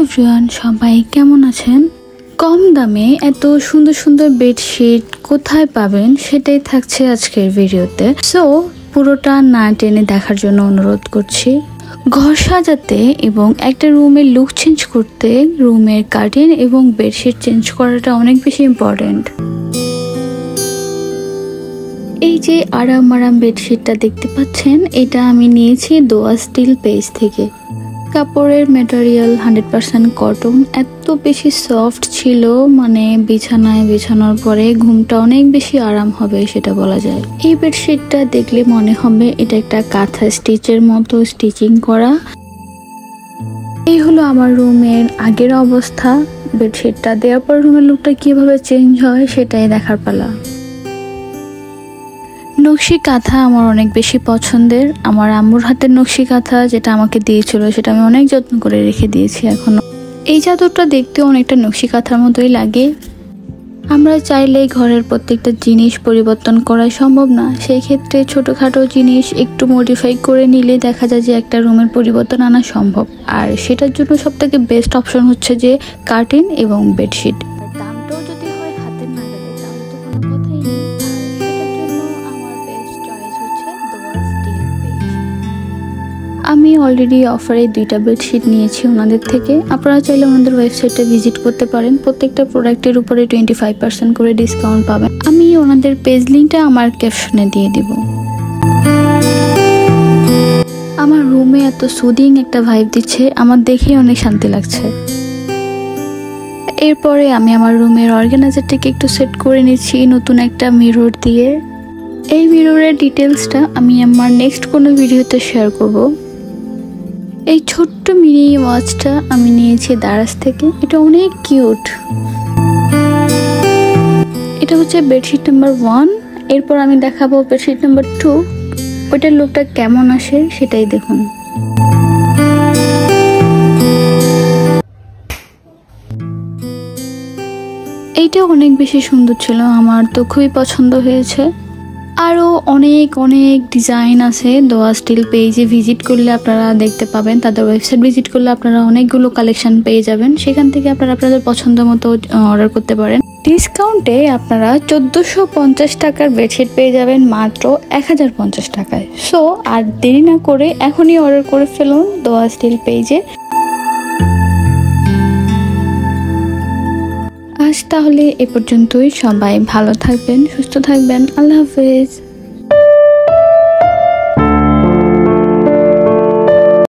Everyone, সবাই কেমন আছেন? কম দামে এত সুন্দর সুন্দর বেডশিট কোথায় পাবেন সেটাই থাকছে আজকের ভিডিওতে। সো পুরোটা না টেনে দেখার জন্য অনুরোধ করছি। ঘর সাজাতে এবং একটা রুমের লুক চেঞ্জ করতে রুমের কার্টেন এবং বেডশিট চেঞ্জ করাটা অনেক বেশি ইম্পর্টেন্ট। এই যে আরাম বেডশিটটা দেখতে পাচ্ছেন, এটা আমি নিয়েছি দোয়া স্টিল পেজ থেকে। কাপড়ের ম্যাটেরিয়াল 100% কটন, এত বেশি সফট ছিল, মানে বিছানায় বিছানোর পরে ঘুমটা অনেক বেশি আরাম হবে সেটা বলা যায়। এই বেডশিটটা দেখলে মনে হবে এটা একটা কাঁথা স্টিচের মতো স্টিচিং করা। এই হলো আমার রুমের আগের অবস্থা। বেডশিটটা দেওয়ার পর রুমের লুকটা কিভাবে চেঞ্জ হয় সেটাই দেখার পালা। নকশি কাঁথা আমার অনেক বেশি পছন্দের। আমার আম্মুর হাতের নকশি কাঁথা যেটা আমাকে দিয়েছিল সেটা আমি অনেক যত্ন করে রেখে দিয়েছি এখনো। এই চাদরটা দেখতেও অনেকটা নকশি কাঁথার মতোই লাগে। আমরা চাইলেই ঘরের প্রত্যেকটা জিনিস পরিবর্তন করা সম্ভব না, সেই ক্ষেত্রে ছোটোখাটো জিনিস একটু মডিফাই করে নিলে দেখা যায় যে একটা রুমের পরিবর্তন আনা সম্ভব। আর সেটার জন্য সবথেকে বেস্ট অপশন হচ্ছে যে কার্টেন এবং বেডশিট। দামটাও যদি হয় হাতের নাগালে তাহলে তো কোনো কথাই নেই। আমি অলরেডি অফারে 2টা বেডশিট নিয়েছি ওনাদের থেকে। আপনারা চাইলে ওনাদের ওয়েবসাইটে ভিজিট করতে পারেন। প্রত্যেকটা প্রোডাক্টের উপরে 25% করে ডিসকাউন্ট পাবেন। আমি ওনাদের পেজ লিঙ্কটা আমার ক্যাপশনে দিয়ে দিব। আমার রুমে এত সুদিং একটা ভাইব দিচ্ছে, আমার দেখেই অনেক শান্তি লাগছে। এরপরে আমি আমার রুমের অর্গানাইজারটাকে একটু সেট করে নিচ্ছি নতুন একটা মিরর দিয়ে। এই মিররের ডিটেলসটা আমি আমার নেক্সট কোনো ভিডিওতে শেয়ার করব। এই ছোট্ট মিনি ওয়াচটা আমি নিয়েছি দারাজ থেকে, এটা অনেক কিউট। এটা হচ্ছে বেডশিট নাম্বার 1। এরপর আমি দেখাবো বেডশিট নাম্বার 2। ওইটার লুকটা কেমন আসে সেটাই দেখুন। এইটাও অনেক বেশি সুন্দর ছিল, আমার তো খুবই পছন্দ হয়েছে। আরও অনেক ডিজাইন আছে। দোয়া স্টিল পেজে ভিজিট করলে আপনারা দেখতে পাবেন, তাদের ওয়েবসাইট ভিজিট করলে আপনারা অনেকগুলো কালেকশন পেয়ে যাবেন। সেখান থেকে আপনারা আপনাদের পছন্দ মতো অর্ডার করতে পারেন। ডিসকাউন্টে আপনারা 1450 টাকার বেডশিট পেয়ে যাবেন মাত্র 1050 টাকায়। সো আর দেরি না করে এখনই অর্ডার করে ফেলুন দোয়া স্টিল পেজে। আজ তাহলে এ পর্যন্তই। সবাই ভালো থাকবেন, সুস্থ থাকবেন। আল্লাহ হাফেজ।